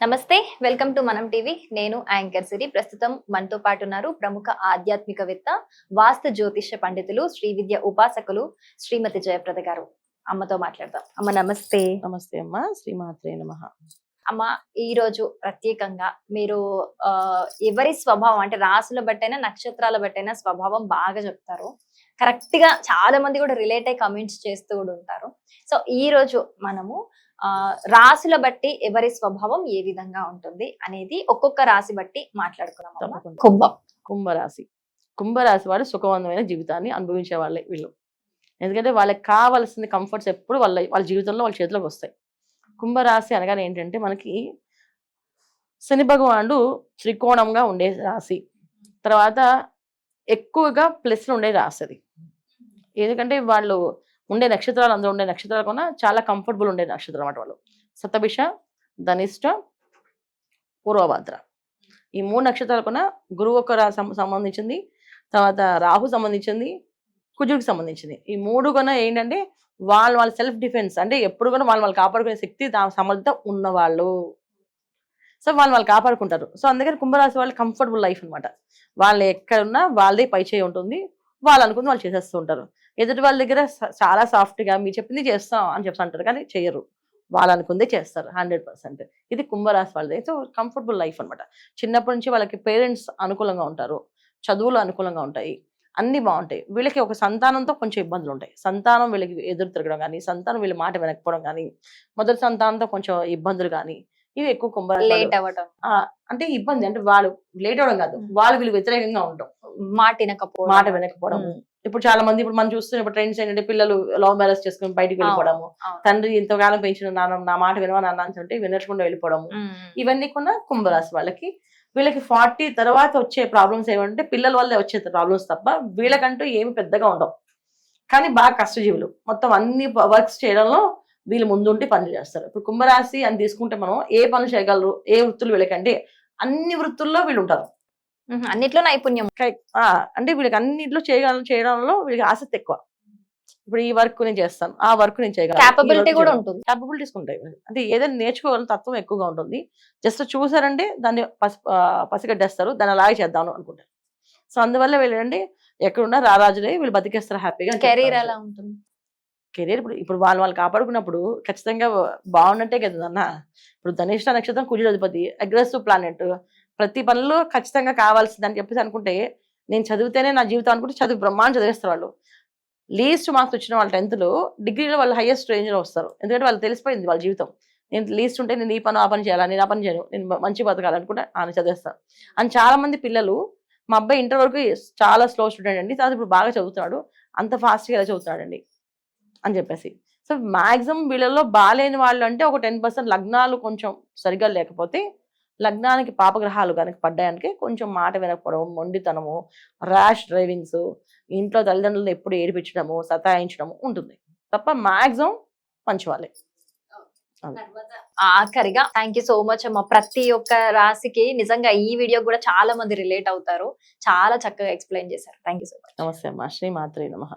నమస్తే, welcome to మనం TV. నేను యాంకర్ సిరి. ప్రస్తుతం మనతో పాటు ఉన్నారు ప్రముఖ ఆధ్యాత్మికవేత్త, వాస్తు జ్యోతిష్య పండితులు, శ్రీ విద్య ఉపాసకులు శ్రీమతి జయప్రద గారు. అమ్మతో మాట్లాడదాం. అమ్మ నమస్తే. నమస్తే అమ్మా, శ్రీమాత్రే నమః. అమ్మ, ఈ రోజు ప్రత్యేకంగా మీరు ఎవరి స్వభావం అంటే రాసుల బట్టైనా నక్షత్రాల బట్టైనా స్వభావం బాగా చెప్తారు. కరెక్ట్ గా చాలా మంది కూడా రిలేట్ అయ్యి కమెంట్స్ చేస్తూ కూడా ఉంటారు. సో ఈ రోజు మనము రాసుల బట్టి ఎవరి స్వభావం ఏ విధంగా ఉంటుంది అనేది ఒక్కొక్క రాశి బట్టి మాట్లాడుకున్నాం. తప్పకుండా. కుంభం. కుంభరాశి. కుంభరాశి వారు సుఖవంతమైన జీవితాన్ని అనుభవించే వాళ్ళే వీళ్ళు. ఎందుకంటే వాళ్ళకి కావాల్సిన కంఫర్ట్స్ ఎప్పుడు వాళ్ళ జీవితంలో వాళ్ళ చేతిలోకి వస్తాయి. కుంభరాశి అనగానే ఏంటంటే మనకి శని భగవానుడు త్రికోణంగా ఉండే రాశి. తర్వాత ఎక్కువగా ప్లస్లు ఉండే రాశి అది. ఎందుకంటే వాళ్ళు ఉండే నక్షత్రాలు, అందులో ఉండే నక్షత్రాలు కన్నా చాలా కంఫర్టబుల్ ఉండే నక్షత్రం అన్నమాట వాళ్ళు. శతభిష, ధనిష్ట, పూర్వభద్ర. ఈ 3 నక్షత్రాల కన్నా గురువు ఒక సంబంధించింది, తర్వాత రాహు సంబంధించింది, కుజుడికి సంబంధించింది. ఈ 3 కన్నా ఏంటంటే వాళ్ళ సెల్ఫ్ డిఫెన్స్, అంటే ఎప్పుడు కూడా వాళ్ళు కాపాడుకునే శక్తి, సమర్థత ఉన్నవాళ్ళు. సో వాళ్ళు కాపాడుకుంటారు. సో అందుకని కుంభరాశి వాళ్ళు కంఫర్టబుల్ లైఫ్ అనమాట. వాళ్ళు ఎక్కడున్నా వాళ్ళదే పై చేయి ఉంటుంది. వాళ్ళు అనుకుంది వాళ్ళు చేసేస్తూ ఉంటారు. ఎదుటి వాళ్ళ దగ్గర చాలా సాఫ్ట్గా మీరు చెప్పింది చేస్తాం అని చెప్తా అంటారు, కానీ చేయరు. వాళ్ళు అనుకుందే చేస్తారు 100%. ఇది కుంభరాశి వాళ్ళది. సో కంఫర్టబుల్ లైఫ్ అనమాట. చిన్నప్పటి నుంచి వాళ్ళకి పేరెంట్స్ అనుకూలంగా ఉంటారు, చదువులు అనుకూలంగా ఉంటాయి, అన్ని బాగుంటాయి. వీళ్ళకి ఒక సంతానంతో కొంచెం ఇబ్బందులు ఉంటాయి. సంతానం వీళ్ళకి ఎదురు తిరగడం కానీ, సంతానం వీళ్ళ మాట వినకపోవడం కానీ, మొదటి సంతానంతో కొంచెం ఇబ్బందులు కానీ, ఇవి ఎక్కువ కుంభరాశి. లేట్ అవ్వడం అంటే ఇబ్బంది, అంటే వాళ్ళు లేట్ అవ్వడం కాదు, వాళ్ళు వీళ్ళు వ్యతిరేకంగా ఉండడం, మాట వినకపోవడం. ఇప్పుడు చాలా మంది ఇప్పుడు మనం చూస్తున్న ఇప్పుడు ట్రెండ్స్ ఏంటంటే పిల్లలు లవ్ మ్యారేజ్ చేసుకుని బయటికి వెళ్ళిపోవడము, తండ్రి ఎంతకాలం పెంచిన నా మాట వినవా నాన్న అంటే వినర్చకుండా వెళ్ళిపోవడము. ఇవన్నీ కూడా కుంభరాశి వాళ్ళకి. వీళ్ళకి 40 తర్వాత వచ్చే ప్రాబ్లమ్స్ ఏమంటే పిల్లల వల్లే వచ్చే ప్రాబ్లమ్స్ తప్ప వీళ్ళకంటూ ఏమి పెద్దగా ఉండవు. కానీ బాగా కష్టజీవులు, మొత్తం అన్ని వర్క్స్ చేయడంలో వీళ్ళు ముందుండి పనులు చేస్తారు. ఇప్పుడు కుంభరాశి అని తీసుకుంటే మనం ఏ పనులు చేయగలరు, ఏ వృత్తులు వీళ్ళకంటే అన్ని వృత్తుల్లో వీళ్ళు ఉంటారు. అన్నిట్లో నైపుణ్యం. అంటే వీళ్ళకి అన్నిట్లో చేయడంలో వీళ్ళకి ఆసక్తి ఎక్కువ. ఇప్పుడు ఈ వర్క్ నేను చేస్తాను, ఆ వర్క్ నేను చేయగలను, క్యాపబిలిటీ కూడా ఉంటుంది. క్యాపబిలిటీస్ ఉంటాయి. అంటే ఏదైనా నేర్చుకోవాలని తత్వం ఎక్కువగా ఉంటుంది. జస్ట్ చూసారంటే దాన్ని పసిగట్టేస్తారు, దాన్ని అలాగే చేద్దాం అనుకుంటారు. సో అందువల్ల వీళ్ళండి ఎక్కడున్నా రారాజులే, వీళ్ళు బతికేస్తారు హ్యాపీగా. కెరీర్ ఎలా ఉంటుంది? కెరీర్ ఇప్పుడు వాళ్ళు కాపాడుకున్నప్పుడు ఖచ్చితంగా బాగున్నట్టే కదా అన్న. ఇప్పుడు ధనిష్ట నక్షత్రం కుజుడు అధిపతి, అగ్రెసివ్ ప్లానెట్, ప్రతి పనిలో ఖచ్చితంగా కావాల్సింది అని చెప్పేసి అనుకుంటే, నేను చదివితేనే నా జీవితం అనుకుంటే చదువు బ్రహ్మాండం చదివేస్తారు వాళ్ళు. లీస్ట్ మార్క్స్ వచ్చిన వాళ్ళ 10th డిగ్రీలో వాళ్ళు హైయెస్ట్ రేంజ్లో వస్తారు. ఎందుకంటే వాళ్ళు తెలిసిపోయింది వాళ్ళ జీవితం. నేను లీస్ట్ ఉంటే నేను ఈ పని ఆ పని చేయాలా, నేను ఆ పని చేయను, నేను మంచి బతకాలనుకుంటే ఆయన చదివేస్తాను అని. చాలా మంది పిల్లలు, మా అబ్బాయి ఇంటర్ వరకు చాలా స్లో స్టూడెంట్ అండి, తర్వాత ఇప్పుడు బాగా చదువుతున్నాడు, అంత ఫాస్ట్గా ఎలా చదువుతున్నాడండి అని చెప్పేసి. సో మ్యాక్సిమం వీళ్ళలో బాగాలేని వాళ్ళు అంటే ఒక 10% లగ్నాలు కొంచెం సరిగ్గా లేకపోతే, లగ్నానికి పాపగ్రహాలు కనుక పడ్డానికి కొంచెం మాట వినకపోవడం, మొండితనము, ర్యాష్ డ్రైవింగ్స్, ఇంట్లో తల్లిదండ్రులను ఎప్పుడు ఏడిపించడము, సతాయించడము ఉంటుంది తప్ప మ్యాక్సిమం మంచి వాళ్ళే. ఆఖరిగా థ్యాంక్ యూ సో మచ్ అమ్మ. ప్రతి ఒక్క రాశికి నిజంగా ఈ వీడియో కూడా చాలా మంది రిలేట్ అవుతారు. చాలా చక్కగా ఎక్స్ప్లెయిన్ చేశారు. Thank you so much. నమస్తే అమ్మా, శ్రీమాత్రే నమః.